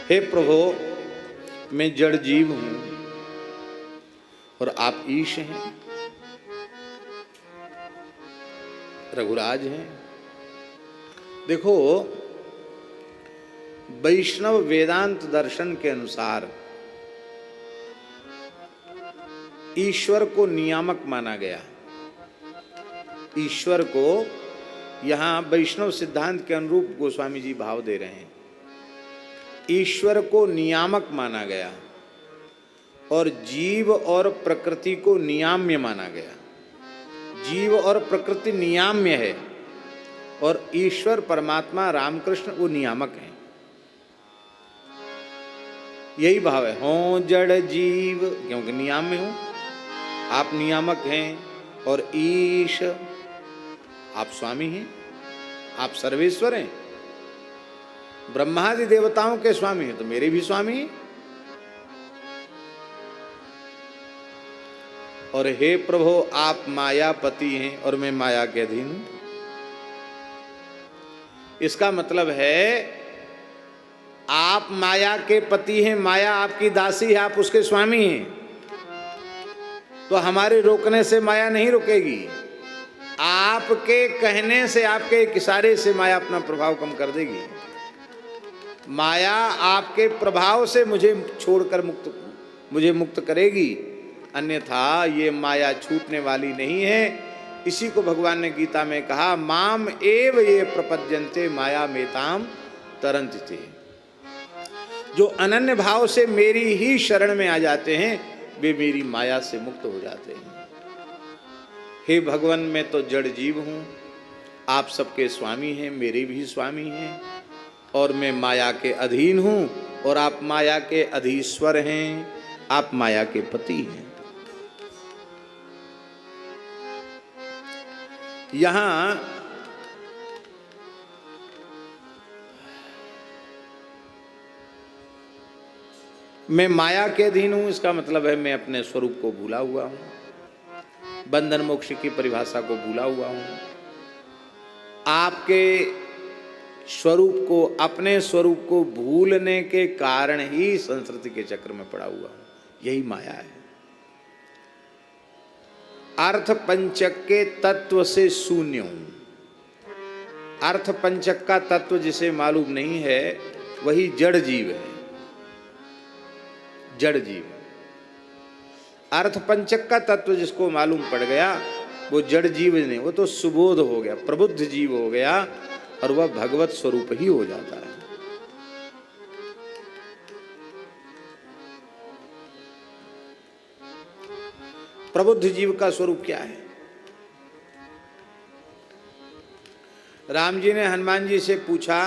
हे प्रभु मैं जड़ जीव हूं और आप ईश हैं, रघुराज हैं। देखो वैष्णव वेदांत दर्शन के अनुसार ईश्वर को नियामक माना गया। ईश्वर को यहां वैष्णव सिद्धांत के अनुरूप गोस्वामी जी भाव दे रहे हैं। ईश्वर को नियामक माना गया और जीव और प्रकृति को नियाम्य माना गया। जीव और प्रकृति नियाम्य है और ईश्वर परमात्मा रामकृष्ण वो नियामक हैं। यही भाव है, हो जड़ जीव, क्योंकि नियाम्य हूं, आप नियामक हैं और ईश आप स्वामी हैं, आप सर्वेश्वर हैं। ब्रह्मादि देवताओं के स्वामी हैं तो मेरे भी स्वामी हैं। और हे प्रभु आप मायापति हैं और मैं माया के अधीन हूं। इसका मतलब है आप माया के पति हैं, माया आपकी दासी है, आप उसके स्वामी हैं। तो हमारे रोकने से माया नहीं रुकेगी, आपके कहने से, आपके एक इशारे से माया अपना प्रभाव कम कर देगी। माया आपके प्रभाव से मुझे छोड़कर मुझे मुक्त करेगी, अन्यथा ये माया छूटने वाली नहीं है। इसी को भगवान ने गीता में कहा, माम एव ये प्रपद्यन्ते माया मेताम तरन्ति। जो अनन्य भाव से मेरी ही शरण में आ जाते हैं वे मेरी माया से मुक्त हो जाते हैं। हे भगवान मैं तो जड़ जीव हूं, आप सबके स्वामी हैं, मेरे भी स्वामी हैं और मैं माया के अधीन हूं और आप माया के अधीश्वर हैं, आप माया के पति हैं। यहां मैं माया के अधीन हूं, इसका मतलब है मैं अपने स्वरूप को भूला हुआ हूं, बंधन मोक्ष की परिभाषा को भूला हुआ हूं। आपके स्वरूप को, अपने स्वरूप को भूलने के कारण ही संस्कृति के चक्र में पड़ा हुआ हूं। यही माया है। अर्थ पंचक के तत्व से शून्य हूं। अर्थ पंचक का तत्व जिसे मालूम नहीं है वही जड़ जीव है। जड़ जीव अर्थ पंचक का तत्व जिसको मालूम पड़ गया वो जड़ जीव नहीं, वो तो सुबोध हो गया, प्रबुद्ध जीव हो गया और वह भगवत स्वरूप ही हो जाता है। प्रबुद्ध जीव का स्वरूप क्या है? राम जी ने हनुमान जी से पूछा,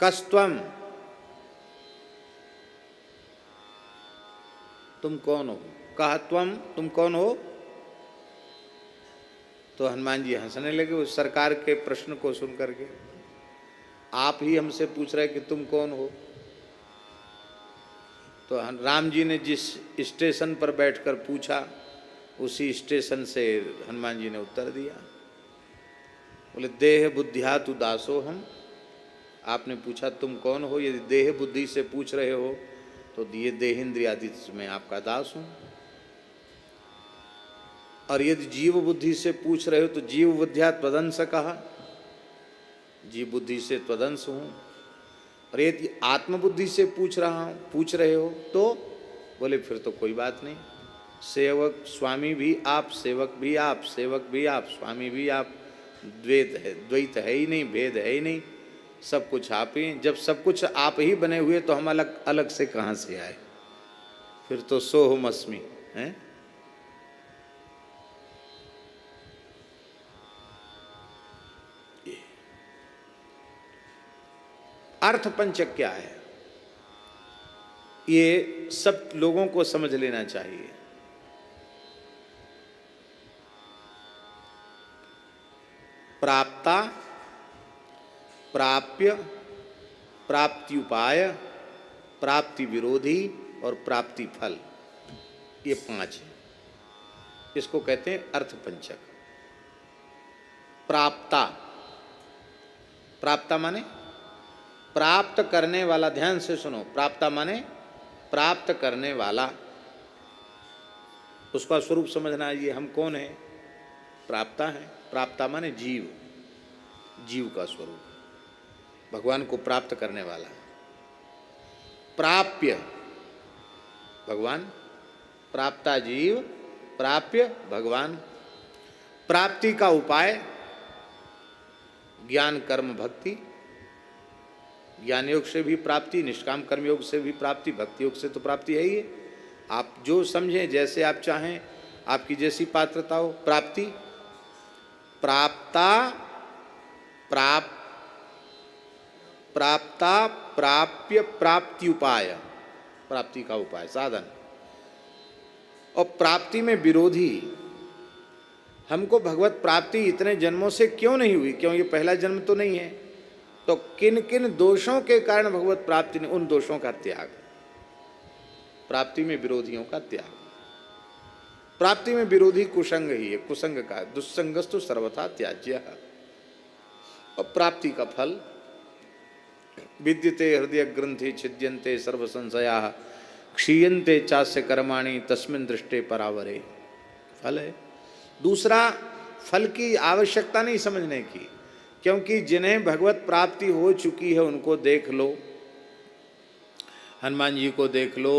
कस्त्वम, तुम कौन हो? कहा त्वम, तुम कौन हो? तो हनुमान जी हंसने लगे उस सरकार के प्रश्न को सुन करके। आप ही हमसे पूछ रहे कि तुम कौन हो? तो राम जी ने जिस स्टेशन पर बैठकर पूछा उसी स्टेशन से हनुमान जी ने उत्तर दिया। बोले देह बुद्धिया तु दासो हम। आपने पूछा तुम कौन हो, यदि देह बुद्धि से पूछ रहे हो तो ये देह इंद्रियादि में आपका दास हूं, और यदि जीव बुद्धि से पूछ रहे हो तो जीव बुद्धिया त्वदंश कहा, जीव बुद्धि से त्वदंश हूं। और यदि आत्मबुद्धि से पूछ रहे हो तो बोले फिर तो कोई बात नहीं, सेवक स्वामी भी आप, सेवक भी आप, सेवक भी आप, स्वामी भी आप, द्वैत है ही नहीं, भेद है ही नहीं, सब कुछ आप ही। जब सब कुछ आप ही बने हुए तो हम अलग अलग से कहाँ से आए? फिर तो सोहमस्मि है। अर्थ पंचक क्या है ये सब लोगों को समझ लेना चाहिए। प्राप्ता, प्राप्य, प्राप्ति उपाय, प्राप्ति विरोधी और प्राप्ति फल, ये 5 है। इसको कहते हैं अर्थ पंचक। प्राप्ता, प्राप्ता माने प्राप्त करने वाला, ध्यान से सुनो, प्राप्ता माने प्राप्त करने वाला, उसका स्वरूप समझना है। ये हम कौन है? प्राप्ता है। प्राप्ता माने जीव, जीव का स्वरूप, भगवान को प्राप्त करने वाला। प्राप्य भगवान, प्राप्ता जीव, प्राप्य भगवान। प्राप्ति का उपाय ज्ञान कर्म भक्ति। ज्ञान योग से भी प्राप्ति, निष्काम कर्म योग से भी प्राप्ति, भक्ति योग से तो प्राप्ति है ही है। आप जो समझें, जैसे आप चाहें, आपकी जैसी पात्रता हो। प्राप्ति, प्राप्ता, प्राप्ता, प्राप्य, प्राप्ति उपाय, प्राप्ति का उपाय, साधन। और प्राप्ति में विरोधी। हमको भगवत प्राप्ति इतने जन्मों से क्यों नहीं हुई? क्यों ये पहला जन्म तो नहीं है। तो किन किन दोषों के कारण भगवत प्राप्ति ने? उन दोषों का त्याग, प्राप्ति में विरोधियों का त्याग। प्राप्ति में विरोधी कुसंग ही है, कुसंग का दुस्संगस्तु सर्वथा त्याज्य। और प्राप्ति का फल विद्यते हृदय ग्रंथि छिद्यन्ते सर्व संशया क्षीयन्ते चास्य कर्माणि तस्मिन् दृष्टे परावरे, फल है। दूसरा, फल की आवश्यकता नहीं समझने की, क्योंकि जिन्हें भगवत प्राप्ति हो चुकी है उनको देख लो। हनुमान जी को देख लो,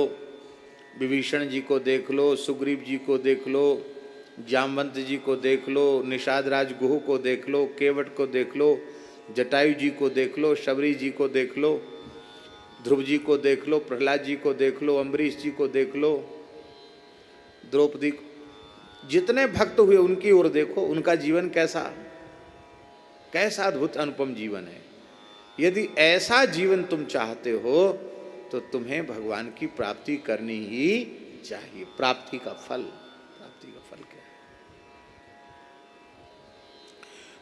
विभीषण जी को देख लो, सुग्रीव जी को देख लो, जामवंत जी को देख लो, निषाद राज गुह को देख लो, केवट को देख लो, जटायु जी को देख लो, शबरी जी को देख लो, ध्रुव जी को देख लो, प्रहलाद जी को देख लो, अम्बरीश जी को देख लो, द्रौपदी, जितने भक्त हुए उनकी ओर देखो, उनका जीवन कैसा कैसा अद्भुत अनुपम जीवन है। यदि ऐसा जीवन तुम चाहते हो तो तुम्हें भगवान की प्राप्ति करनी ही चाहिए। प्राप्ति का फल, प्राप्ति का फल क्या है?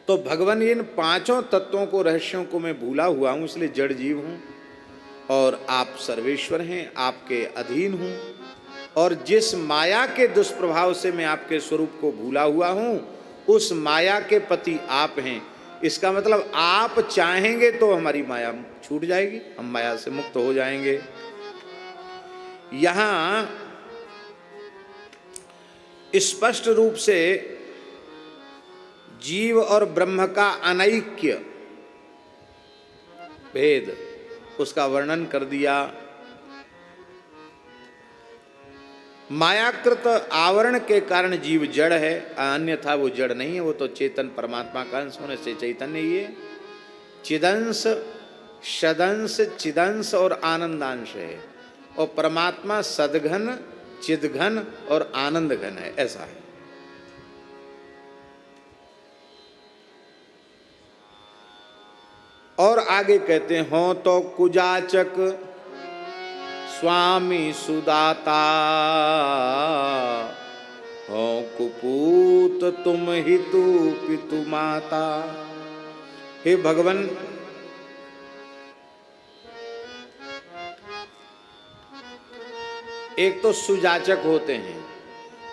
तो भगवान, इन पांचों तत्वों को, रहस्यों को मैं भूला हुआ हूं, इसलिए जड़ जीव हूं, और आप सर्वेश्वर हैं, आपके अधीन हूं, और जिस माया के दुष्प्रभाव से मैं आपके स्वरूप को भूला हुआ हूं, उस माया के पति आप हैं। इसका मतलब आप चाहेंगे तो हमारी माया छूट जाएगी, हम माया से मुक्त हो जाएंगे। यहां स्पष्ट रूप से जीव और ब्रह्म का अनैक्य भेद, उसका वर्णन कर दिया। मायाकृत आवरण के कारण जीव जड़ है, अन्यथा वो जड़ नहीं है, वो तो चेतन परमात्मा का अंश होने से चैतन्य ही है। चिदंश, सदंश, चिदंश और आनंदांश है, और परमात्मा सदघन, चिदघन और आनंद घन है, ऐसा है। और आगे कहते हैं, हो तो कुजाचक स्वामी सुदाता, हो कुपूत तुम हितु पितु माता। हे भगवान, एक तो सुजाचक होते हैं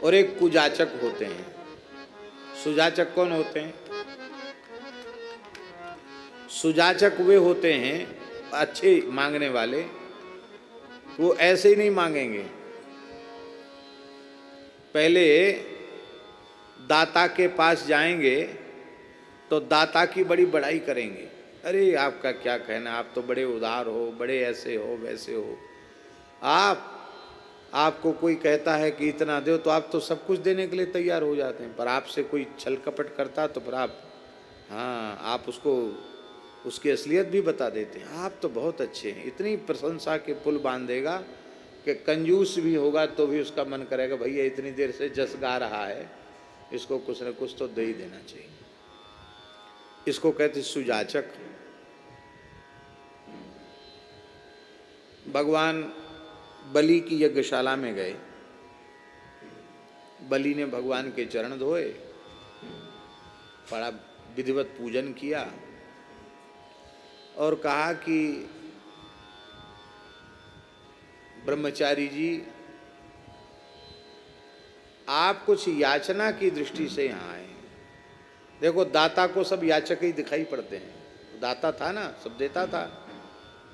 और एक कुजाचक होते हैं। सुजाचक कौन होते हैं? सुजाचक वे होते हैं अच्छे मांगने वाले, वो ऐसे ही नहीं मांगेंगे, पहले दाता के पास जाएंगे तो दाता की बड़ी बड़ाई करेंगे। अरे आपका क्या कहना, आप तो बड़े उदार हो, बड़े ऐसे हो वैसे हो। आपको कोई कहता है कि इतना दो तो आप तो सब कुछ देने के लिए तैयार हो जाते हैं, पर आपसे कोई छल कपट करता तो फिर आप उसको उसकी असलियत भी बता देते हैं। आप तो बहुत अच्छे हैं, इतनी प्रशंसा के पुल बांध देगा कि कंजूस भी होगा तो भी उसका मन करेगा भैया इतनी देर से जस गा रहा है, इसको कुछ न कुछ तो दे ही देना चाहिए। इसको कहते सुजाचक। भगवान बलि की यज्ञशाला में गए, बलि ने भगवान के चरण धोए, बड़ा विधिवत पूजन किया और कहा कि ब्रह्मचारी जी, आप कुछ याचना की दृष्टि से यहाँ आए। देखो दाता को सब याचक ही दिखाई पड़ते हैं, दाता था ना, सब देता था,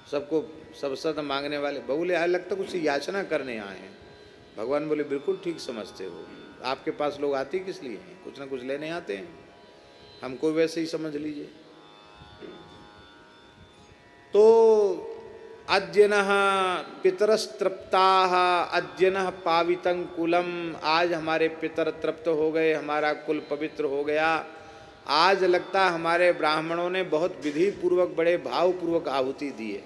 सबको सब सद मांगने वाले। बबूले आए लगता कुछ याचना करने आए हैं। भगवान बोले बिल्कुल ठीक समझते हो, आपके पास लोग आते किस लिए हैं, कुछ ना कुछ लेने आते हैं, हमको वैसे ही समझ लीजिए। तो अद्यनः पितरस्तृप्ताः अद्यनः पावितं कुलम, आज हमारे पितर तृप्त हो गए, हमारा कुल पवित्र हो गया। आज लगता हमारे ब्राह्मणों ने बहुत विधि पूर्वक बड़े भाव पूर्वक आहुति दिए।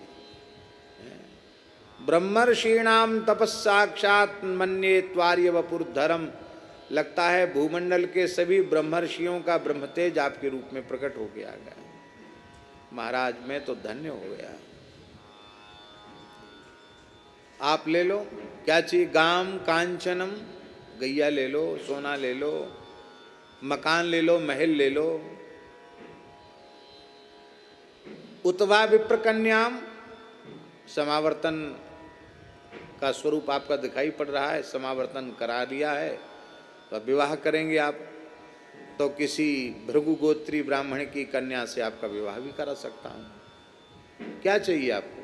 ब्रह्मर्षीणाम तपस्साक्षात मन्ये त्वार्य वपुर्धरम, लगता है भूमंडल के सभी ब्रह्मर्षियों का ब्रह्मतेज आपके रूप में प्रकट होके आ गया। महाराज मैं तो धन्य हो गया। आप ले लो क्या चाहिए, गाम कांचनम, गैया ले लो, सोना ले लो, मकान ले लो, महल ले लो। उतवा विप्रकन्याम, समावर्तन का स्वरूप आपका दिखाई पड़ रहा है, समावर्तन करा दिया है, तो विवाह करेंगे आप, तो किसी भृगु गोत्री ब्राह्मण की कन्या से आपका विवाह भी करा सकता हूं। क्या चाहिए आपको?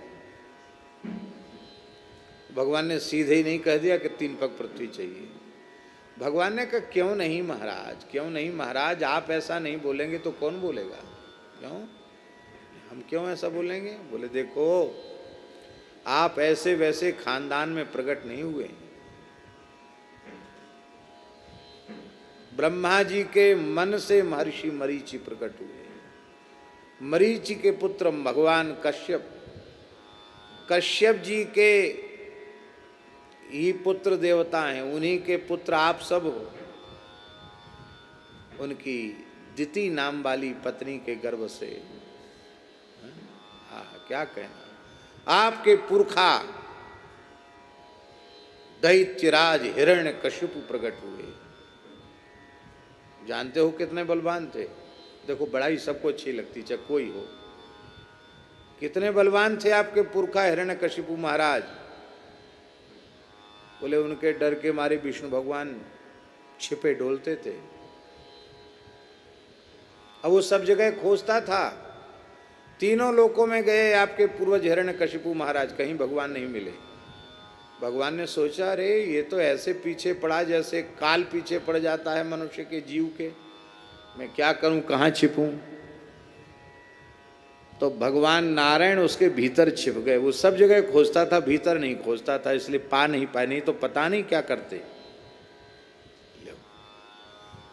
भगवान ने सीधे ही नहीं कह दिया कि 3 पग पृथ्वी चाहिए। भगवान ने कहा क्यों नहीं महाराज, क्यों नहीं महाराज, आप ऐसा नहीं बोलेंगे तो कौन बोलेगा? क्यों, हम क्यों ऐसा बोलेंगे? बोले देखो आप ऐसे वैसे खानदान में प्रकट नहीं हुए। ब्रह्मा जी के मन से महर्षि मरीचि प्रकट हुए। मरीचि के पुत्र भगवान कश्यप, कश्यप जी के ही पुत्र देवता हैं, उन्हीं के पुत्र आप सब हो। उनकी दिति नाम वाली पत्नी के गर्भ से, क्या कहना, आपके पुरखा दैत्यराज हिरण्यकशिपु प्रकट हुए। जानते हो कितने बलवान थे? देखो बड़ाई सबको अच्छी लगती चाहे कोई हो। कितने बलवान थे आपके पुरखा हिरण्यकशिपु महाराज? बोले उनके डर के मारे विष्णु भगवान छिपे डोलते थे। अब वो सब जगह खोजता था, तीनों लोकों में गए आपके पूर्वज हिरण्यकशिपु महाराज, कहीं भगवान नहीं मिले। भगवान ने सोचा अरे ये तो ऐसे पीछे पड़ा जैसे काल पीछे पड़ जाता है मनुष्य के जीव के, मैं क्या करूं, कहाँ छिपूं? तो भगवान नारायण उसके भीतर छिप गए। वो सब जगह खोजता था, भीतर नहीं खोजता था, इसलिए पा नहीं पाए, नहीं तो पता नहीं क्या करते।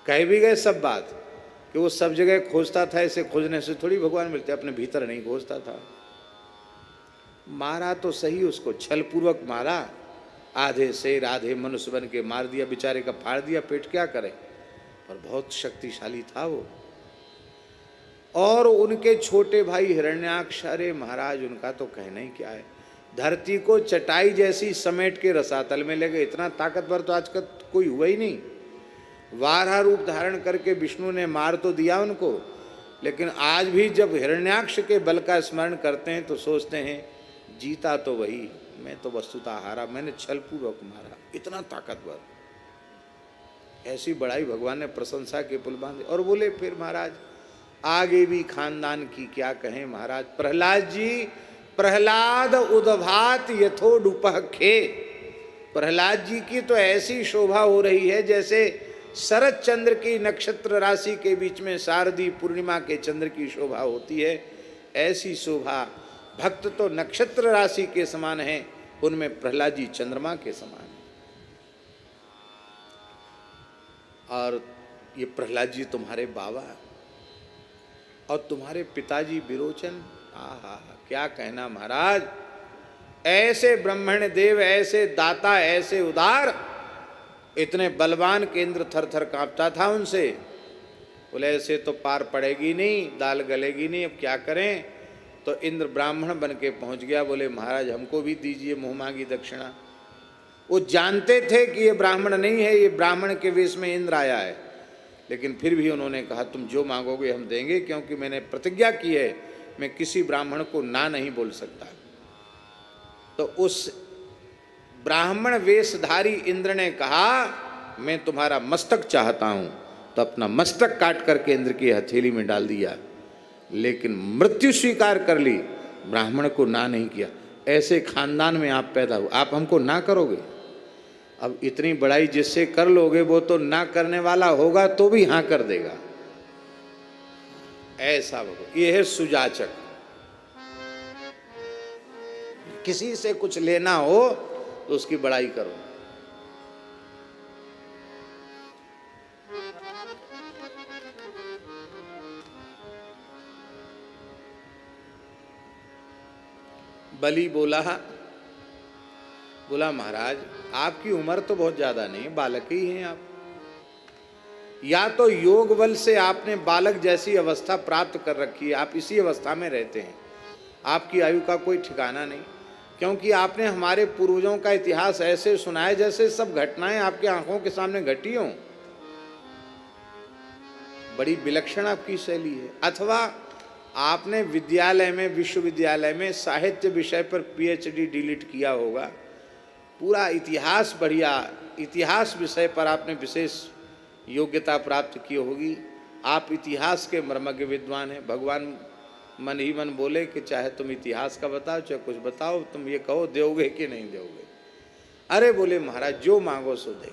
कह भी गए सब बात कि वो सब जगह खोजता था, ऐसे खोजने से थोड़ी भगवान मिलते, अपने भीतर नहीं खोजता था। मारा तो सही, उसको छल पूर्वक मारा, आधे शेर आधे मनुष्य बन के मार दिया, बेचारे का फाड़ दिया पेट, क्या करे, पर बहुत शक्तिशाली था वो। और उनके छोटे भाई हिरण्याक्ष, अरे महाराज उनका तो कहना ही क्या है, धरती को चटाई जैसी समेट के रसातल में ले गए। इतना ताकतवर तो आज तक कोई हुआ ही नहीं। वाराह रूप धारण करके विष्णु ने मार तो दिया उनको, लेकिन आज भी जब हिरण्याक्ष के बल का स्मरण करते हैं तो सोचते हैं जीता तो वही, मैं तो वस्तुतः हारा, मैंने छलपूर्वक मारा। इतना ताकतवर, ऐसी बड़ाई भगवान ने प्रशंसा के पुल बांधे। और बोले फिर महाराज आगे भी खानदान की क्या कहें महाराज। प्रहलाद जी, प्रहलाद उद्भात यथोडुपः खे, प्रहलाद जी की तो ऐसी शोभा हो रही है जैसे शरद चंद्र की नक्षत्र राशि के बीच में शारदी पूर्णिमा के चंद्र की शोभा होती है, ऐसी शोभा। भक्त तो नक्षत्र राशि के समान है, उनमें प्रहलाद जी चंद्रमा के समान है। और ये प्रहलाद जी तुम्हारे बाबा और तुम्हारे पिताजी विरोचन, आहा क्या कहना महाराज। ऐसे ब्राह्मण देव, ऐसे दाता, ऐसे उदार, इतने बलवान के इंद्र थर थर कांपता था उनसे। बोले ऐसे तो पार पड़ेगी नहीं, दाल गलेगी नहीं, अब क्या करें। तो इंद्र ब्राह्मण बन के पहुँच गया। बोले महाराज हमको भी दीजिए मुँह मांगी दक्षिणा। वो जानते थे कि ये ब्राह्मण नहीं है, ये ब्राह्मण के वेश में इंद्र आया है, लेकिन फिर भी उन्होंने कहा तुम जो मांगोगे हम देंगे, क्योंकि मैंने प्रतिज्ञा की है मैं किसी ब्राह्मण को ना नहीं बोल सकता। तो उस ब्राह्मण वेशधारी इंद्र ने कहा मैं तुम्हारा मस्तक चाहता हूं, तो अपना मस्तक काट करके इंद्र की हथेली में डाल दिया, लेकिन मृत्यु स्वीकार कर ली। ब्राह्मण को ना नहीं किया, ऐसे खानदान में आप पैदा हुए, आप हमको ना करोगे? अब इतनी बड़ाई जिससे कर लोगे वो तो ना करने वाला होगा तो भी हाँ कर देगा। ऐसा ये है सुजाचक। किसी से कुछ लेना हो तो उसकी बड़ाई करो। बलि बोला महाराज आपकी उम्र तो बहुत ज्यादा नहीं, बालक ही हैं आप। या तो योग बल से आपने बालक जैसी अवस्था प्राप्त कर रखी है, आप इसी अवस्था में रहते हैं, आपकी आयु का कोई ठिकाना नहीं। क्योंकि आपने हमारे पूर्वजों का इतिहास ऐसे सुनाया जैसे सब घटनाएं आपकी आंखों के सामने घटी हों। बड़ी विलक्षण आपकी शैली है। अथवा आपने विद्यालय में, विश्वविद्यालय में साहित्य विषय पर पीएचडी डिलीट किया होगा, पूरा इतिहास, बढ़िया इतिहास विषय पर आपने विशेष योग्यता प्राप्त की होगी। आप इतिहास के मर्मज्ञ विद्वान हैं। भगवान मन ही मन बोले कि चाहे तुम इतिहास का बताओ चाहे कुछ बताओ, तुम ये कहो दोगे कि नहीं दोगे। अरे बोले महाराज जो मांगो सो देंगे।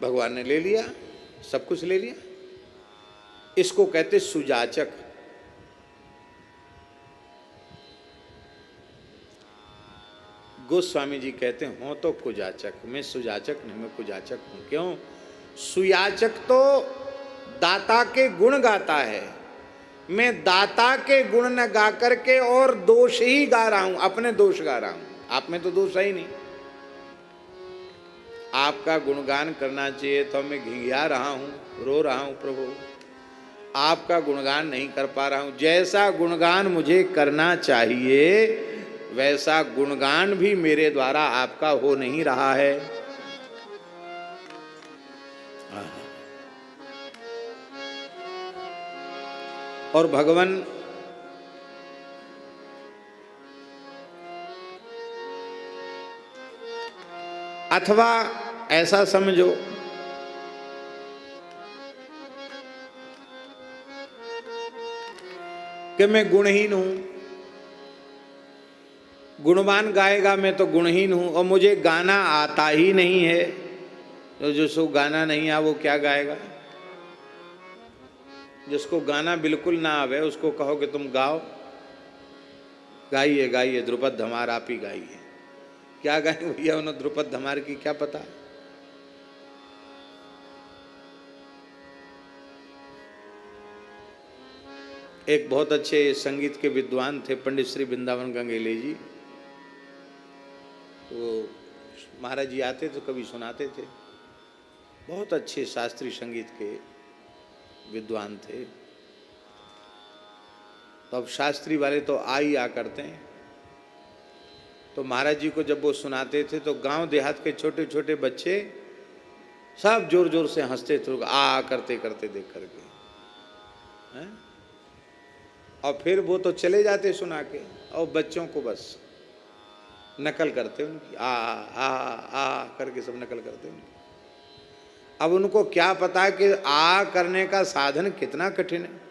भगवान ने ले लिया, सब कुछ ले लिया। इसको कहते सुजाचक। गोस्वामी जी कहते हैं हो तो कुजाचक, मैं सुजाचक नहीं, मैं कुजाचक हूं। क्यों? सुयाचक तो दाता के गुण गाता है, मैं दाता के गुण न गा करके और दोष ही गा रहा हूं, अपने दोष गा रहा हूं। आप में तो दोष है ही नहीं। आपका गुणगान करना चाहिए तो मैं घिघिया रहा हूं, रो रहा हूं प्रभु, आपका गुणगान नहीं कर पा रहा हूं। जैसा गुणगान मुझे करना चाहिए वैसा गुणगान भी मेरे द्वारा आपका हो नहीं रहा है। और भगवान अथवा ऐसा समझो कि मैं गुणहीन हूं, गुणवान गाएगा, मैं तो गुणहीन हूं और मुझे गाना आता ही नहीं है। तो जिसको गाना नहीं आ वो क्या गाएगा? जिसको गाना बिल्कुल ना आवे उसको कहो कि तुम गाओ, गाइए गाइए, द्रुपद धमार आप ही गाइए। क्या गाएं भैया? उन्हें द्रुपद धमार की क्या पता। एक बहुत अच्छे संगीत के विद्वान थे पंडित श्री वृंदावन गंगेले जी। तो महाराज जी आते तो कभी सुनाते थे। बहुत अच्छे शास्त्रीय संगीत के विद्वान थे। तो अब शास्त्री वाले तो आ ही आ करते हैं। तो महाराज जी को जब वो सुनाते थे तो गांव देहात के छोटे छोटे बच्चे सब जोर जोर से हंसते थे, आ करते करते देख करके हैं? और फिर वो तो चले जाते सुना के, और बच्चों को बस नकल करते उनकी, आ करके सब नकल करते उनकी। अब उनको क्या पता कि आ करने का साधन कितना कठिन है।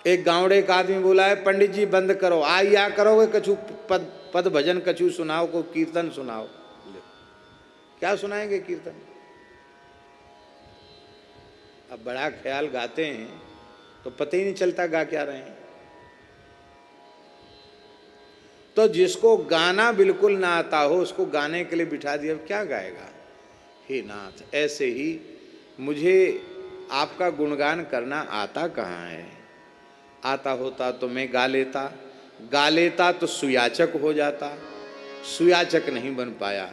एक गांवड़े का आदमी बोला है पंडित जी बंद करो, आ करोगे कछु पद भजन कछु सुनाओ, को कीर्तन सुनाओ। क्या सुनाएंगे कीर्तन? अब बड़ा ख्याल गाते हैं तो पता ही नहीं चलता गा क्या रहे हैं। तो जिसको गाना बिल्कुल ना आता हो उसको गाने के लिए बिठा दिया, क्या गाएगा? हे नाथ, ऐसे ही मुझे आपका गुणगान करना आता कहाँ है? आता होता तो मैं गा लेता तो सुयाचक हो जाता, सुयाचक नहीं बन पाया।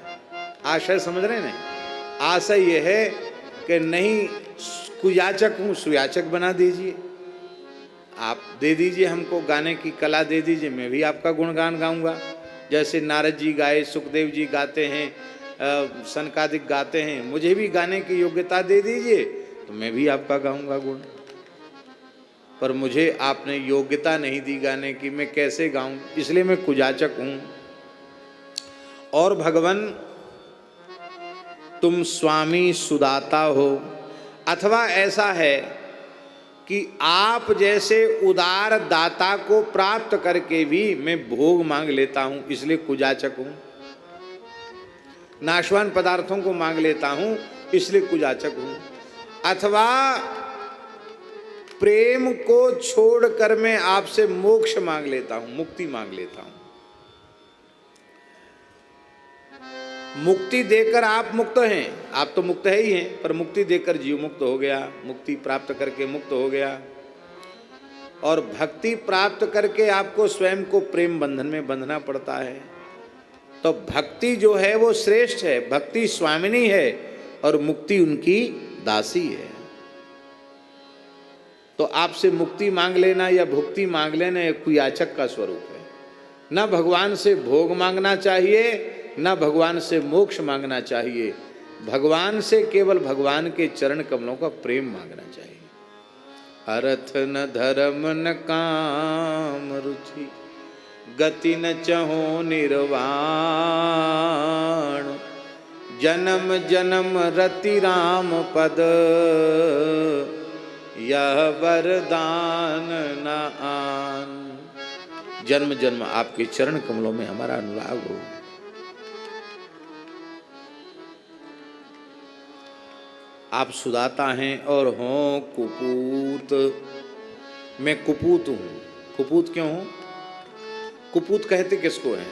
आशय समझ रहे नहीं? आशय यह है कि नहीं कुयाचक हूँ, सुयाचक बना दीजिए, आप दे दीजिए हमको गाने की कला दे दीजिए, मैं भी आपका गुणगान गाऊंगा। जैसे नारद जी गाए, सुखदेव जी गाते हैं, सनकादिक गाते हैं, मुझे भी गाने की योग्यता दे दीजिए तो मैं भी आपका गाऊंगा गुण। पर मुझे आपने योग्यता नहीं दी गाने की, मैं कैसे गाऊं? इसलिए मैं कुजाचक हूं। और भगवान तुम स्वामी सुदाता हो। अथवा ऐसा है कि आप जैसे उदार दाता को प्राप्त करके भी मैं भोग मांग लेता हूं, इसलिए कुजाचक हूं। नाशवान पदार्थों को मांग लेता हूं, इसलिए कुजाचक हूं। अथवा प्रेम को छोड़कर मैं आपसे मोक्ष मांग लेता हूं, मुक्ति मांग लेता हूं। मुक्ति देकर आप मुक्त हैं, आप तो मुक्त है ही हैं, पर मुक्ति देकर जीव मुक्त हो गया, मुक्ति प्राप्त करके मुक्त हो गया। और भक्ति प्राप्त करके आपको स्वयं को प्रेम बंधन में बंधना पड़ता है। तो भक्ति जो है वो श्रेष्ठ है, भक्ति स्वामिनी है और मुक्ति उनकी दासी है। तो आपसे मुक्ति मांग लेना या भुक्ति मांग लेना एक कुयाचक का स्वरूप है। न भगवान से भोग मांगना चाहिए, न भगवान से मोक्ष मांगना चाहिए। भगवान से केवल भगवान के चरण कमलों का प्रेम मांगना चाहिए। अर्थ न धर्म न काम रुचि, गति न चहो निर्वाण, जन्म जन्म रति राम पद, यह वरदान न आन। जन्म जन्म आपके चरण कमलों में हमारा अनुराग हो। आप सुदाता हैं और हों कुपूत। मैं कुपूत हूं। कुपूत क्यों हूं? कुपूत कहते किसको हैं?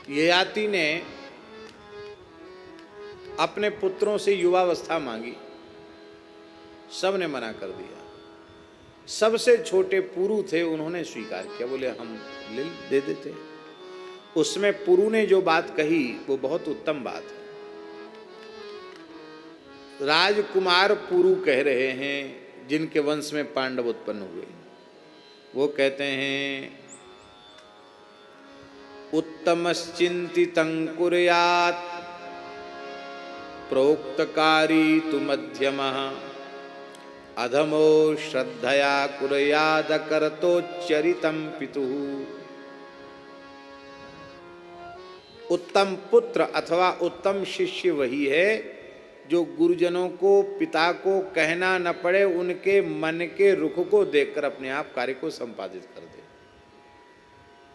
ययाति ने अपने पुत्रों से युवावस्था मांगी, सब ने मना कर दिया। सबसे छोटे पुरु थे, उन्होंने स्वीकार किया, बोले हम दे देते। उसमें पुरु ने जो बात कही वो बहुत उत्तम बात है। राजकुमार पुरु कह रहे हैं जिनके वंश में पांडव उत्पन्न हुए, वो कहते हैं उत्तमश्चिंतितं कुर्यात् प्रोक्तकारी तु मध्यमः, अधमो श्रद्धया कुर्याद करतोच्चरितं पितुः। उत्तम पुत्र अथवा उत्तम शिष्य वही है जो गुरुजनों को, पिता को कहना न पड़े, उनके मन के रुख को देखकर अपने आप कार्य को संपादित कर दे।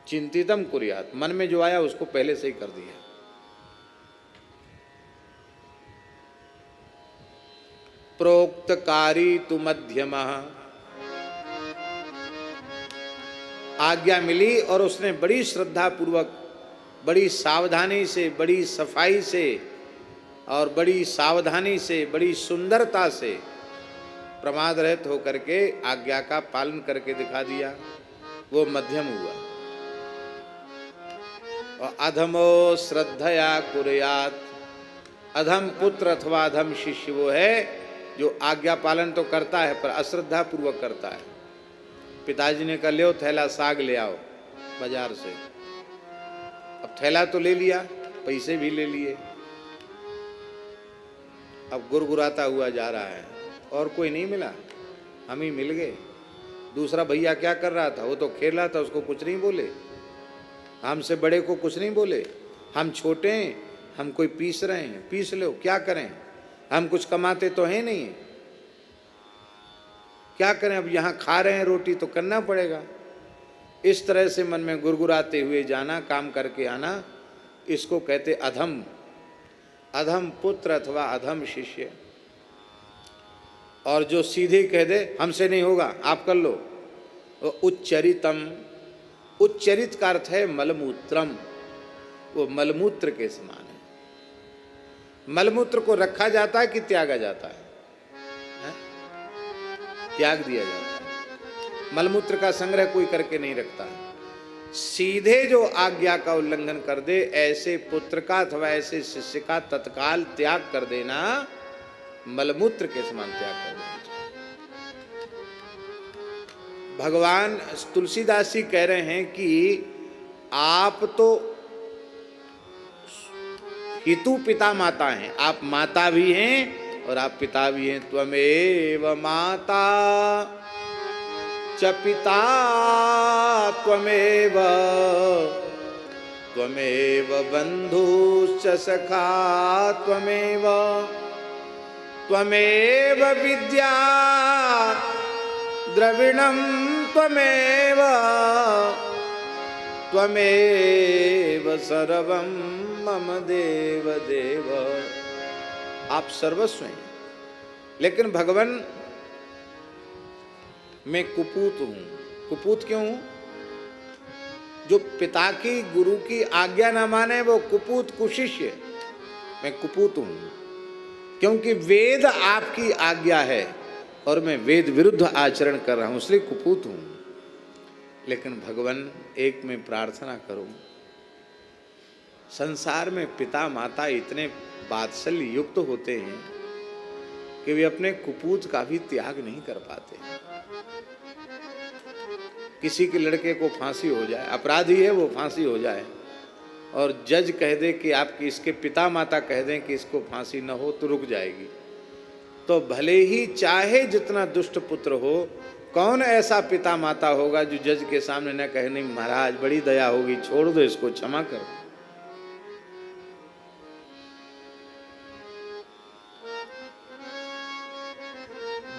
चिंतितम कुर्यात, मन में जो आया उसको पहले से ही कर दिया। प्रोक्तकारी तु मध्यमः, आज्ञा मिली और उसने बड़ी श्रद्धा पूर्वक, बड़ी सावधानी से, बड़ी सफाई से और बड़ी सावधानी से, बड़ी सुंदरता से प्रमाद रहित होकर के आज्ञा का पालन करके दिखा दिया, वो मध्यम हुआ। और अधमो श्रद्धया कुर्यात्, अधम पुत्र अथवा अधम शिष्य वो है जो आज्ञा पालन तो करता है पर अश्रद्धा पूर्वक करता है। पिताजी ने कहा ले थैला साग ले आओ बाजार से, अब थैला तो ले लिया, पैसे भी ले लिए, अब गुरगुराता हुआ जा रहा है और कोई नहीं मिला, हम ही मिल गए। दूसरा भैया क्या कर रहा था? वो तो खेल रहा था, उसको कुछ नहीं बोले। हमसे बड़े को कुछ नहीं बोले, हम छोटे हैं, हम कोई पीस रहे हैं, पीस लो, क्या करें, हम कुछ कमाते तो हैं नहीं, क्या करें, अब यहाँ खा रहे हैं रोटी तो करना पड़ेगा। इस तरह से मन में गुरगुराते हुए जाना, काम करके आना, इसको कहते अधम। अधम पुत्र अथवा अधम शिष्य। और जो सीधे कह दे हमसे नहीं होगा, आप कर लो, उच्चरितम। उच्चरित का अर्थ है मलमूत्रम, वो मलमूत्र के समान है। मलमूत्र को रखा जाता है कि त्यागा जाता है? त्याग दिया जाता है। मलमूत्र का संग्रह कोई करके नहीं रखता है। सीधे जो आज्ञा का उल्लंघन कर दे, ऐसे पुत्र का अथवा ऐसे शिष्य का तत्काल त्याग कर देना, मलमूत्र के समान त्याग कर देना। भगवान तुलसीदास जी कह रहे हैं कि आप तो हितु पिता माता हैं, आप माता भी हैं और आप पिता भी हैं। त्वमेव माता च पिता त्वमेव त्वमेव बन्धुश्च सखा त्वमेव, त्वमेव विद्या द्रविणं त्वमेव, त्वमेव सर्वं मम देव देव। आप सर्वस्व हैं, लेकिन भगवान मैं कुपूत हूं। कुपूत क्यों हूं? जो पिता की गुरु की आज्ञा न माने वो कुपूत कुशिष्य। मैं कुपूत हूं क्योंकि वेद आपकी आज्ञा है और मैं वेद विरुद्ध आचरण कर रहा हूं, इसलिए कुपूत हूं। लेकिन भगवान एक में प्रार्थना करूं, संसार में पिता माता इतने वात्सल्य युक्त होते हैं कि वे अपने कुपूत का भी त्याग नहीं कर पाते। किसी के लड़के को फांसी हो जाए, अपराधी है वो, फांसी हो जाए और जज कह दे कि आपकी, इसके पिता माता कह दें कि इसको फांसी न हो तो रुक जाएगी, तो भले ही चाहे जितना दुष्ट पुत्र हो, कौन ऐसा पिता माता होगा जो जज के सामने न कहे नहीं महाराज बड़ी दया होगी, छोड़ दो इसको, क्षमा करो।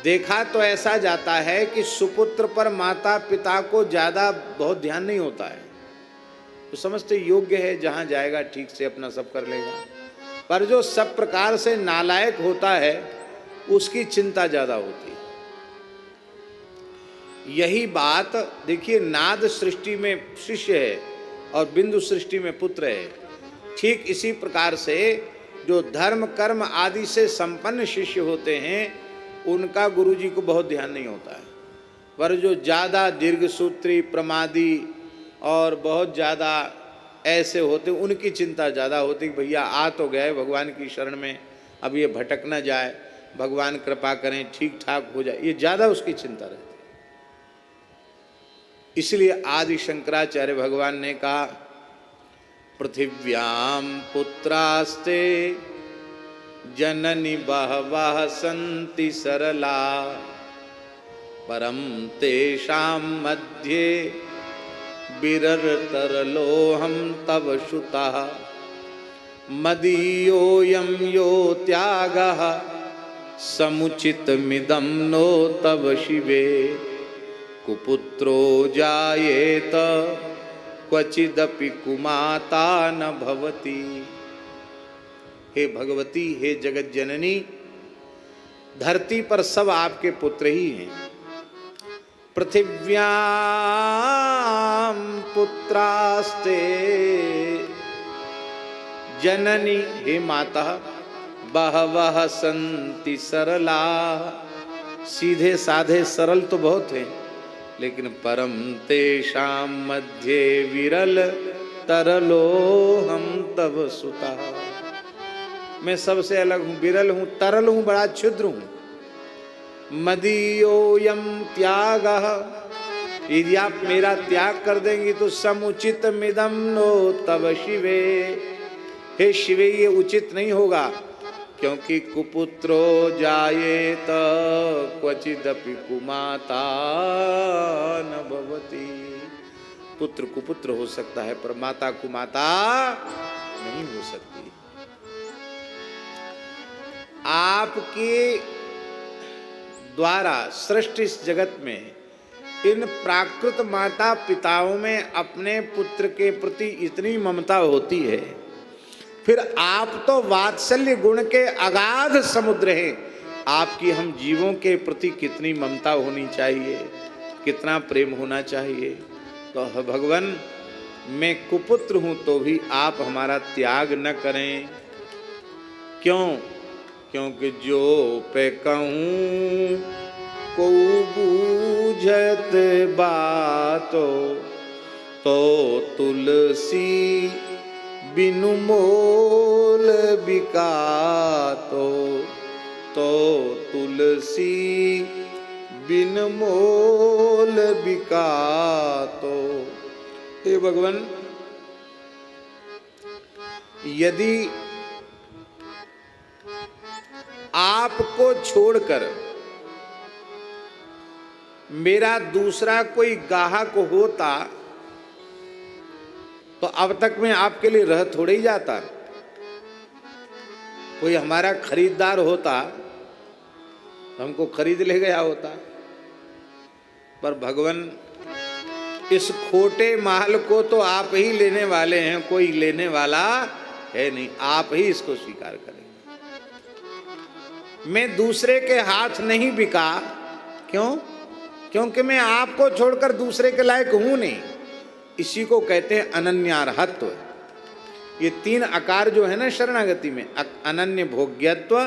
देखा तो ऐसा जाता है कि सुपुत्र पर माता पिता को ज्यादा बहुत ध्यान नहीं होता है, तो समझते योग्य है, जहां जाएगा ठीक से अपना सब कर लेगा। पर जो सब प्रकार से नालायक होता है उसकी चिंता ज्यादा होती है। यही बात देखिए, नाद सृष्टि में शिष्य है और बिंदु सृष्टि में पुत्र है। ठीक इसी प्रकार से जो धर्म कर्म आदि से संपन्न शिष्य होते हैं उनका गुरुजी को बहुत ध्यान नहीं होता है, पर जो ज़्यादा दीर्घसूत्री प्रमादी और बहुत ज़्यादा ऐसे होते उनकी चिंता ज़्यादा होती कि भैया आ तो गए भगवान की शरण में, अब ये भटक न जाए, भगवान कृपा करें ठीक ठाक हो जाए, ये ज़्यादा उसकी चिंता रहती है। इसलिए आदि शंकराचार्य भगवान ने कहा पृथिव्याम पुत्रास्ते जननी बहवः सन्ति सरला, परम तेषां मध्ये विररतरलोऽहं तव सुतः, मदीयोऽयं यो त्यागः समुचितमिदं नो तव शिवे, कुपुत्रो जायेत क्वचिदपि कुमाता न भवति। हे भगवती, हे जगत जननी, धरती पर सब आपके पुत्र ही हैं। पृथिव्यां पुत्रास्ते जननी, हे माता, बहवः सन्ति सरला, सीधे साधे सरल तो बहुत हैं, लेकिन परम तेषां मध्ये विरल तरलो हम तव सुता। मैं सबसे अलग हूँ, विरल हूँ, तरल हूँ, बड़ा क्षुद्र हूँ। मदीयोऽयं त्यागः, यदि आप मेरा त्याग कर देंगी तो समुचित मिदम नो तव शिवे, हे शिवे ये उचित नहीं होगा, क्योंकि कुपुत्रो जायेत क्वचिदपि कुमाता न भवति। पुत्र कुपुत्र हो सकता है पर माता कुमाता नहीं हो सकती। आपके द्वारा सृष्टि इस जगत में इन प्राकृत माता पिताओं में अपने पुत्र के प्रति इतनी ममता होती है, फिर आप तो वात्सल्य गुण के अगाध समुद्र हैं, आपकी हम जीवों के प्रति कितनी ममता होनी चाहिए, कितना प्रेम होना चाहिए। तो भगवान मैं कुपुत्र हूं तो भी आप हमारा त्याग न करें। क्यों? क्योंकि जो पे कहूँ को बूझत बातो, तो तुलसी बिनु मोल बिकातो, तो तुलसी बिन मोल बिकातो। हे भगवान, यदि आपको छोड़कर मेरा दूसरा कोई गाहक होता तो अब तक में आपके लिए रह थोड़े ही जाता। कोई हमारा खरीदार होता तो हमको खरीद ले गया होता, पर भगवान इस खोटे माल को तो आप ही लेने वाले हैं, कोई लेने वाला है नहीं, आप ही इसको स्वीकार करेंगे। मैं दूसरे के हाथ नहीं बिका, क्यों? क्योंकि मैं आपको छोड़कर दूसरे के लायक हूं नहीं। इसी को कहते हैं अनन्यार्हत्व। ये तीन आकार जो है ना शरणागति में, अनन्य भोग्यत्व,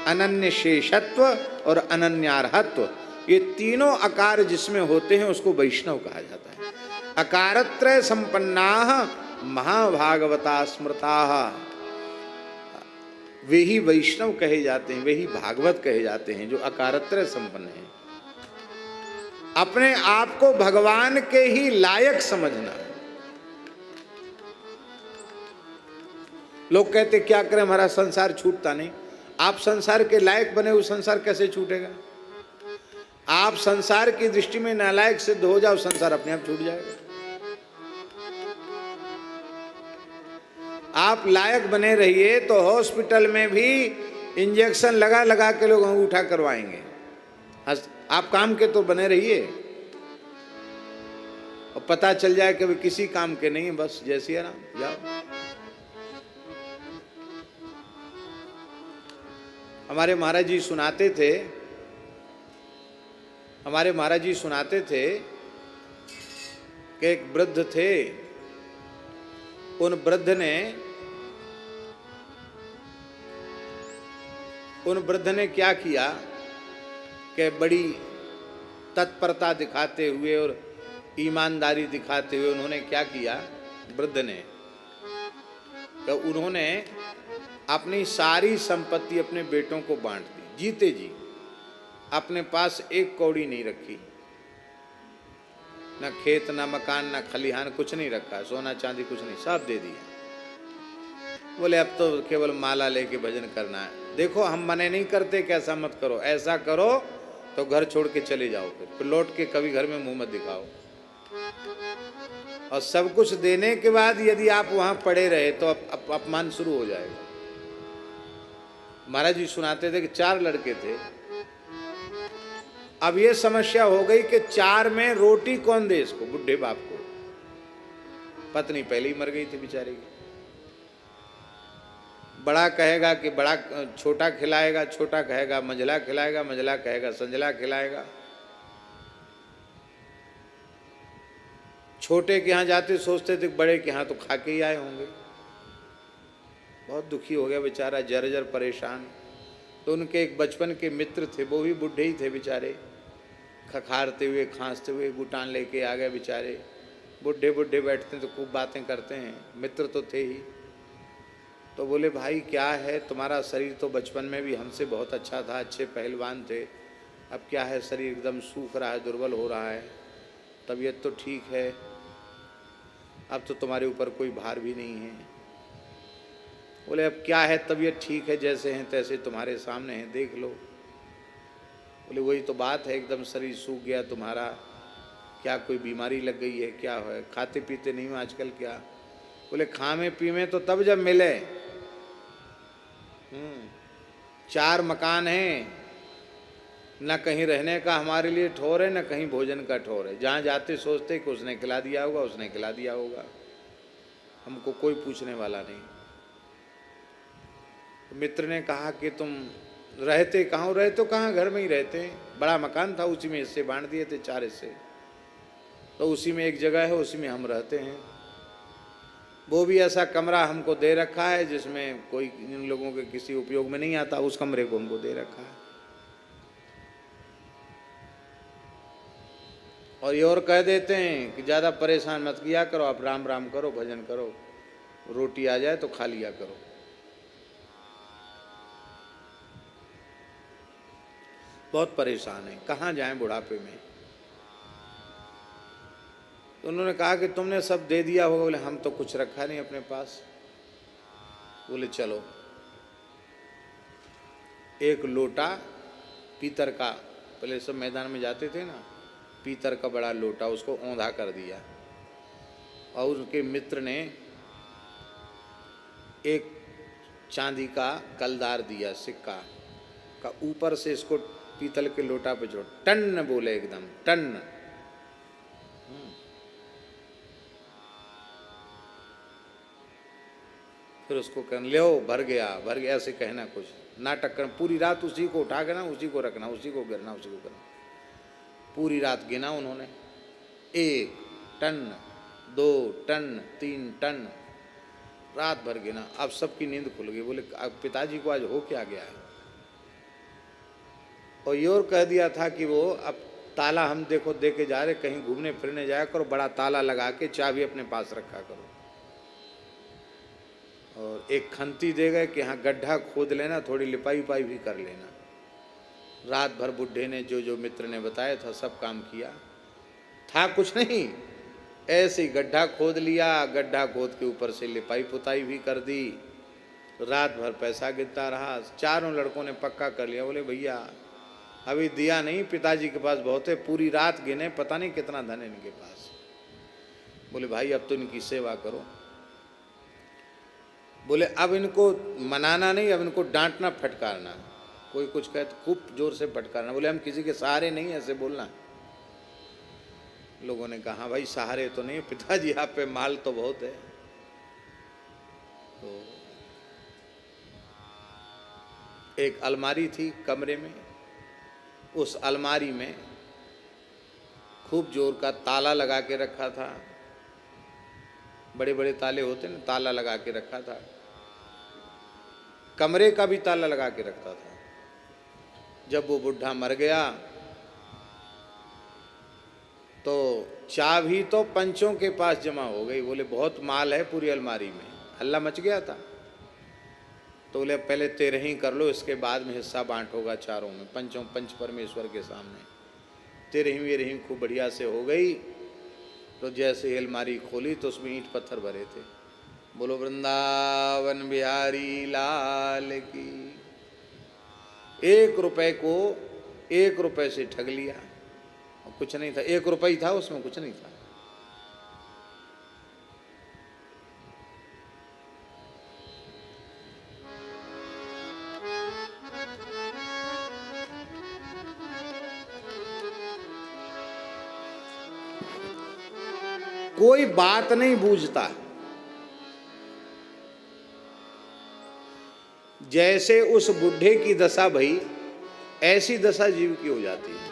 अनन्य शेषत्व और अनन्यार्हत्व, ये तीनों आकार जिसमें होते हैं उसको वैष्णव कहा जाता है। अकारत्रय संपन्नाः महाभागवता स्मृताः, वे ही वैष्णव कहे जाते हैं, वे ही भागवत कहे जाते हैं जो अकारत्रय संपन्न है। अपने आप को भगवान के ही लायक समझना। लोग कहते क्या करें, हमारा संसार छूटता नहीं। आप संसार के लायक बने हुए, संसार कैसे छूटेगा? आप संसार की दृष्टि में नालायक सिद्ध हो जाओ, संसार अपने आप छूट जाएगा। आप लायक बने रहिए तो हॉस्पिटल में भी इंजेक्शन लगा लगा के लोग अंगूठा करवाएंगे। आप काम के तो बने रहिए, और पता चल जाए कि वे किसी काम के नहीं है, बस जैसी है ना जाओ। हमारे महाराज जी सुनाते थे, हमारे महाराज जी सुनाते थे कि एक वृद्ध थे, उन वृद्ध ने क्या किया कि बड़ी तत्परता दिखाते हुए और ईमानदारी दिखाते हुए उन्होंने क्या किया, वृद्ध ने, तो उन्होंने अपनी सारी संपत्ति अपने बेटों को बांट दी, जीते जी। अपने पास एक कौड़ी नहीं रखी, न खेत न मकान न खलिहान, कुछ नहीं रखा, सोना चांदी कुछ नहीं, सब दे दिया। बोले अब तो केवल माला लेके भजन करना है। देखो हम मने नहीं करते कि ऐसा मत करो, ऐसा करो तो घर छोड़ के चले जाओ, फिर लौट के कभी घर में मुंह मत दिखाओ। और सब कुछ देने के बाद यदि आप वहां पड़े रहे तो अपमान शुरू हो जाएगा। महाराज जी सुनाते थे कि 4 लड़के थे। अब ये समस्या हो गई कि 4 में रोटी कौन दे इसको, बुढ़े बाप को। पत्नी पहले ही मर गई थी बेचारी की। बड़ा कहेगा कि बड़ा छोटा खिलाएगा, छोटा कहेगा मंझला खिलाएगा, मंझला कहेगा संजला खिलाएगा। छोटे के यहाँ जाते सोचते थे बड़े के यहाँ तो खा के ही आए होंगे। बहुत दुखी हो गया बेचारा, जर्जर परेशान। तो उनके एक बचपन के मित्र थे, वो भी बूढ़े ही थे बेचारे, खखारते हुए खांसते हुए गुटान लेके आ गए बेचारे। बूढ़े बूढ़े बैठते हैं तो खूब बातें करते हैं, मित्र तो थे ही। तो बोले भाई क्या है, तुम्हारा शरीर तो बचपन में भी हमसे बहुत अच्छा था, अच्छे पहलवान थे, अब क्या है शरीर एकदम सूख रहा है, दुर्बल हो रहा है, तबीयत तो ठीक है, अब तो तुम्हारे ऊपर कोई भार भी नहीं है। बोले अब क्या है, तबीयत ठीक है, जैसे हैं तैसे तुम्हारे सामने हैं, देख लो। बोले वही तो बात है, एकदम शरीर सूख गया तुम्हारा, क्या कोई बीमारी लग गई है, क्या है, खाते पीते नहीं हो आजकल क्या? बोले खामे पीमे तो तब जब मिले। 4 मकान हैं, न कहीं रहने का हमारे लिए ठौर है, न कहीं भोजन का ठौर है। जहाँ जाते सोचते कि उसने खिला दिया होगा, उसने खिला दिया होगा, हमको कोई पूछने वाला नहीं। मित्र ने कहा कि तुम रहते कहाँ? रहे तो कहाँ, घर में ही रहते। बड़ा मकान था, उसी में हिस्से बांट दिए थे, 4 हिस्से, तो उसी में एक जगह है, उसी में हम रहते हैं। वो भी ऐसा कमरा हमको दे रखा है जिसमें कोई इन लोगों के किसी उपयोग में नहीं आता, उस कमरे को हमको दे रखा है। और ये और कह देते हैं कि ज़्यादा परेशान मत किया करो, आप राम राम करो, भजन करो, रोटी आ जाए तो खा लिया करो। बहुत परेशान है, कहाँ जाएं बुढ़ापे में। तो उन्होंने कहा कि तुमने सब दे दिया होगा। बोले हम तो कुछ रखा नहीं अपने पास। बोले चलो, एक लोटा पीतल का, पहले सब मैदान में जाते थे ना, पीतल का बड़ा लोटा, उसको औंधा कर दिया और उनके मित्र ने एक चांदी का कलदार दिया, सिक्का का, ऊपर से इसको पीतल के लोटा पे जोड़, टन बोले, एकदम टन। फिर उसको कहने ले भर गया से कहना कुछ नाटक कर, पूरी रात उसी को उठा के ना, उसी को रखना, उसी को गिरना, उसी को करना। पूरी रात गिना उन्होंने, 1 टन, 2 टन, 3 टन, रात भर गिना। अब सबकी नींद खुल गई। बोले अब पिताजी को आज हो क्या गया है। और ये और कह दिया था कि वो अब ताला हम देखो दे के जा रहे, कहीं घूमने फिरने जाया करो, बड़ा ताला लगा के चाबी अपने पास रखा करो। और एक खंती दे गए कि हाँ गड्ढा खोद लेना, थोड़ी लिपाई उपाई भी कर लेना। रात भर बुढ़े ने जो मित्र ने बताया था सब काम किया, था कुछ नहीं, ऐसे ही गड्ढा खोद लिया, गड्ढा खोद के ऊपर से लिपाई पुताई भी कर दी। रात भर पैसा गिरता रहा। चारों लड़कों ने पक्का कर लिया। बोले भैया अभी दिया नहीं, पिताजी के पास बहुत है, पूरी रात गिने, पता नहीं कितना धन है इनके पास। बोले भाई अब तो इनकी सेवा करो। बोले अब इनको मनाना नहीं, अब इनको डांटना फटकारना, कोई कुछ कहे तो खूब जोर से फटकारना। बोले हम किसी के सहारे नहीं, ऐसे बोलना। लोगों ने कहा भाई सहारे तो नहीं, पिताजी आप पे माल तो बहुत है। तो एक अलमारी थी कमरे में, उस अलमारी में खूब जोर का ताला लगा के रखा था, बड़े बड़े ताले होते ना, ताला लगा के रखा था। कमरे का भी ताला लगा के रखता था। जब वो बुढ़ा मर गया तो चाबी तो पंचों के पास जमा हो गई। बोले बहुत माल है पूरी अलमारी में, हल्ला मच गया था। तो बोले पहले 13 ही कर लो, इसके बाद में हिस्सा बांट होगा चारों में, पंचों पंच परमेश्वर के सामने। 13वीं खूब बढ़िया से हो गई। तो जैसे ही अलमारी खोली तो उसमें ईंट पत्थर भरे थे। बोलो वृंदावन बिहारी लाल की। 1 रुपए को 1 रुपए से ठग लिया। कुछ नहीं था, 1 रुपया ही था, उसमें कुछ नहीं था। कोई बात नहीं बूझता। जैसे उस बुढ़े की दशा भई, ऐसी दशा जीव की हो जाती है।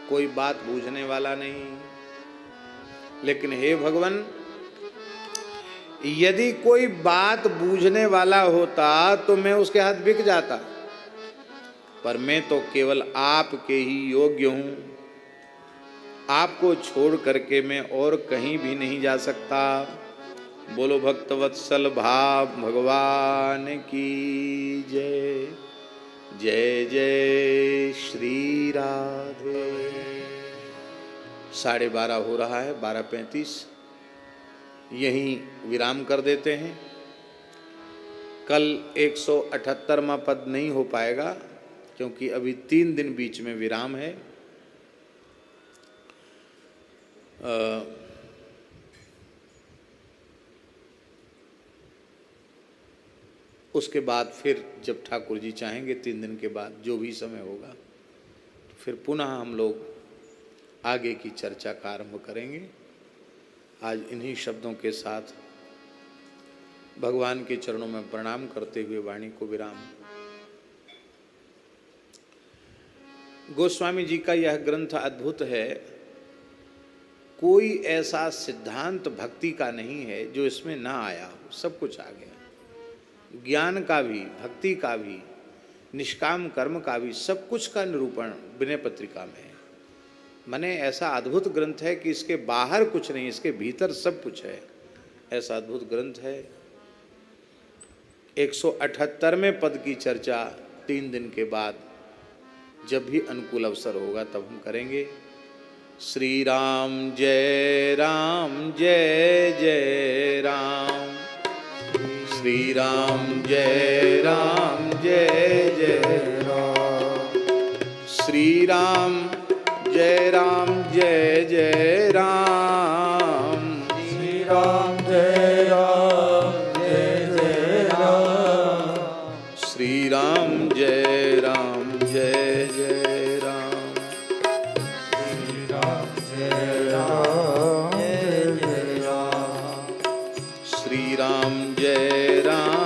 कोई बात बूझने वाला नहीं। लेकिन हे भगवान, यदि कोई बात बूझने वाला होता तो मैं उसके हाथ बिक जाता, पर मैं तो केवल आपके ही योग्य हूं। आपको छोड़ करके मैं और कहीं भी नहीं जा सकता। बोलो भक्तवत्सल भाव भगवान की जय। जय जय श्री राधे। 12:30 हो रहा है, 12:35। यहीं विराम कर देते हैं। कल 178वां पद नहीं हो पाएगा क्योंकि अभी 3 दिन बीच में विराम है। उसके बाद फिर जब ठाकुर जी चाहेंगे 3 दिन के बाद जो भी समय होगा, तो फिर पुनः हम लोग आगे की चर्चा का आरंभ करेंगे। आज इन्हीं शब्दों के साथ भगवान के चरणों में प्रणाम करते हुए वाणी को विराम। गोस्वामी जी का यह ग्रंथ अद्भुत है। कोई ऐसा सिद्धांत भक्ति का नहीं है जो इसमें ना आया हो, सब कुछ आ गया। ज्ञान का भी, भक्ति का भी, निष्काम कर्म का भी, सब कुछ का निरूपण विनय पत्रिका में है। माने ऐसा अद्भुत ग्रंथ है कि इसके बाहर कुछ नहीं, इसके भीतर सब कुछ है। ऐसा अद्भुत ग्रंथ है। 178वें पद की चर्चा 3 दिन के बाद जब भी अनुकूल अवसर होगा तब हम करेंगे। श्री राम जय जय राम। श्री राम जय जय राम। श्री राम जय जय राम। श्री राम जय राम।